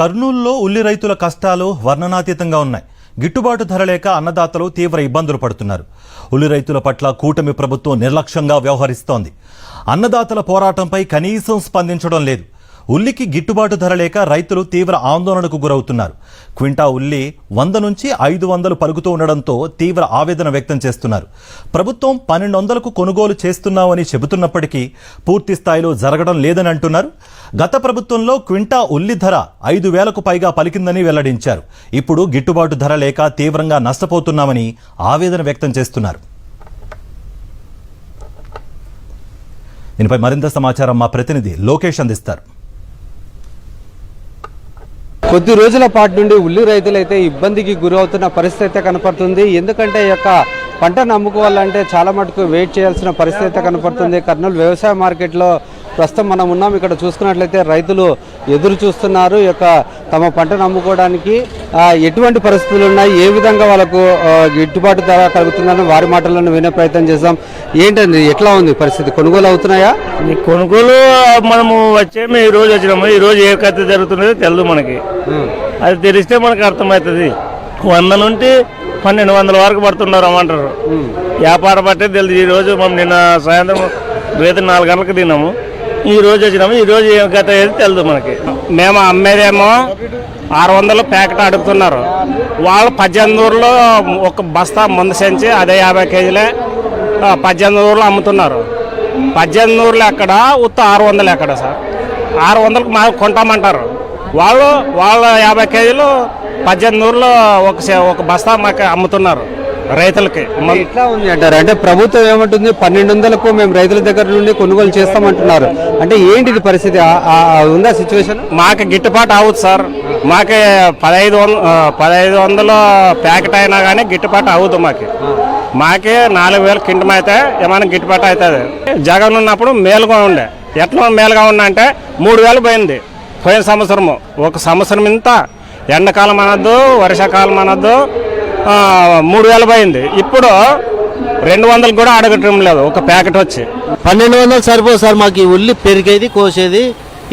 కర్నూలులో ఉల్లి రైతుల కష్టాలు వర్ణనాతీతంగా ఉన్నాయి. గిట్టుబాటు ధర లేక అన్నదాతలు తీవ్ర ఇబ్బందులు పడుతున్నారు. ఉల్లి రైతుల పట్ల కూటమి ప్రభుత్వం నిర్లక్ష్యంగా వ్యవహరిస్తోంది. అన్నదాతల పోరాటంపై కనీసం స్పందించడం లేదు. ఉల్లికి గిట్టుబాటు ధర లేక రైతులు తీవ్ర ఆందోళనకు గురవుతున్నారు. క్వింటా ఉల్లి 100 నుంచి 500 పలుకుతూ ఉండడంతో తీవ్ర ఆవేదన వ్యక్తం చేస్తున్నారు. ప్రభుత్వం 1200కు కొనుగోలు చేస్తున్నామని చెబుతున్నప్పటికీ పూర్తి స్థాయిలో జరగడం లేదని అంటున్నారు. గత ప్రభుత్వంలో క్వింటా ఉల్లి ధర 5000కు పైగా పలికిందని వెల్లడించారు. ఇప్పుడు గిట్టుబాటు ధర లేక తీవ్రంగా నష్టపోతున్నామని ఆవేదన వ్యక్తం చేస్తున్నారు. దీనిపై మరింత సమాచారం మా ప్రతినిధి లోకేష్ అందిస్తారు. కొద్ది రోజుల పాటు నుండి ఉల్లి రైతులైతే ఇబ్బందికి గురవుతున్న పరిస్థితి అయితే కనపడుతుంది. ఎందుకంటే ఈ యొక్క పంటను అమ్ముకోవాలంటే చాలా మటుకు వెయిట్ చేయాల్సిన పరిస్థితి అయితే కనపడుతుంది. కర్నూలు వ్యవసాయ మార్కెట్లో ప్రస్తుతం మనం ఉన్నాం. ఇక్కడ చూసుకున్నట్లయితే రైతులు ఎదురు చూస్తున్నారు ఈ యొక్క తమ పంటను అమ్ముకోవడానికి. ఎటువంటి పరిస్థితులు ఉన్నాయి, ఏ విధంగా వాళ్ళకు గిట్టుబాటు ధర కలుగుతుందని వారి మాటలను వినే ప్రయత్నం చేద్దాం. ఏంటండి, ఎట్లా ఉంది పరిస్థితి? కొనుగోలు అవుతున్నాయా? ఈ కొనుగోలు మనము వచ్చేమో ఈ రోజు వచ్చినాము. ఈ రోజు ఏ కథ జరుగుతున్నదో తెలియదు మనకి. అది తెలిస్తే మనకు అర్థమవుతుంది. 100 నుండి 1200 వరకు పడుతున్నారు అమ్మంటారు. వ్యాపారం బట్టే తెలియదు. ఈ రోజు మనం నిన్న సాయంత్రం 4 గంటలకు తిన్నాము. ఈ రోజు వచ్చినాము. ఈ రోజు ఏ కథ ఏది తెలియదు మనకి. మేము అమ్మేదేమో 600 ప్యాకెట్ అడుగుతున్నారు. వాళ్ళు 1800లో ఒక బస్తా ముందు సెంచి అదే 50 కేజీలే 1800లో అమ్ముతున్నారు. 1800 ఎక్కడ, ఉత్త 600 ఎక్కడ సార్? 600కు మాకు కొంటామంటారు. వాళ్ళ 50 కేజీలు 1800లో ఒక బస్తా మాకు అమ్ముతున్నారు రైతులకి. ఎట్లా ఉంది అంటారు? అంటే ప్రభుత్వం ఏమంటుంది, 1200కు మేము రైతుల దగ్గర నుండి కొనుగోలు చేస్తామంటున్నారు. అంటే ఏంటిది పరిస్థితి? ఉందా సిచ్యువేషన్? మాకు గిట్టుబాటు అవుతుంది సార్. మాకు 1500 ప్యాకెట్ అయినా కానీ గిట్టుబాటు అవుతుంది. మాకే 4000 కింటం అయితే ఏమైనా గిట్టుబాటు అవుతుంది. జగన్ ఉన్నప్పుడు మేలుగా ఉండే. ఎట్లా మేలుగా ఉన్నా అంటే 3000 పోయింది పోయిన సంవత్సరము. ఒక సంవత్సరం ఇంత ఎండాకాలం అనొద్దు, వర్షాకాలం అనొద్దు, 3000 పోయింది. ఇప్పుడు 200 కూడా అడగటం లేదు ఒక ప్యాకెట్ వచ్చి. 1200 సరిపోదు సార్. మాకు ఈ ఉల్లి పెరిగేది కోసేది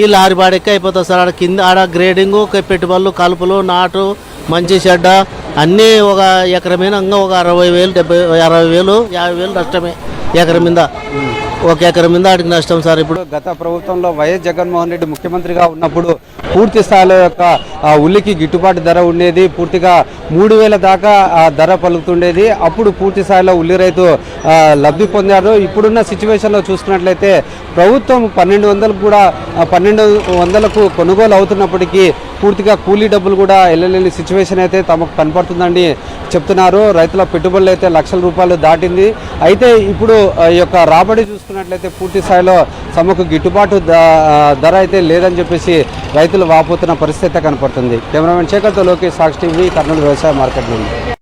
ఈ లారీ బాడెక్కి అయిపోతుంది సార్. ఆడ కింద ఆడ గ్రేడింగు, పెట్టుబడులు, కలుపులు, నాటు, మంచి చెడ్డ అన్నీ ఒక ఎకరం మీద ఇంకా ఒక 60,000, 60,000, 50,000 నష్టమే ఎకరం మీద. ఒక ఎకరం మీద ఆడికి నష్టం సార్. ఇప్పుడు గత ప్రభుత్వంలో వైఎస్ జగన్మోహన్ రెడ్డి ముఖ్యమంత్రిగా ఉన్నప్పుడు పూర్తి స్థాయిలో యొక్క ఉల్లికి గిట్టుబాటు ధర ఉండేది. పూర్తిగా 3000 దాకా ధర పలుకుతుండేది. అప్పుడు పూర్తి స్థాయిలో ఉల్లి రైతు లబ్ధి పొందారు. ఇప్పుడున్న సిచ్యువేషన్లో చూసుకున్నట్లయితే ప్రభుత్వం 1200కు కూడా 1200కు కొనుగోలు అవుతున్నప్పటికీ పూర్తిగా కూలీ డబ్బులు కూడా వెళ్ళలేని సిచ్యువేషన్ అయితే తమకు కనపడుతుందని చెప్తున్నారు. రైతుల పెట్టుబడులు అయితే లక్షల రూపాయలు దాటింది. అయితే ఇప్పుడు ఈ యొక్క రాబడి చూసుకున్నట్లయితే పూర్తి స్థాయిలో తమకు గిట్టుబాటు ధర అయితే లేదని చెప్పేసి రైతులు వాపోతున్న పరిస్థితి అయితే కనపడుతుంది. కెమెరామెన్ శేఖర్తో లోకేష్, సాక్షి టీవీ, కర్నూలు వ్యవసాయ మార్కెట్ నుండి.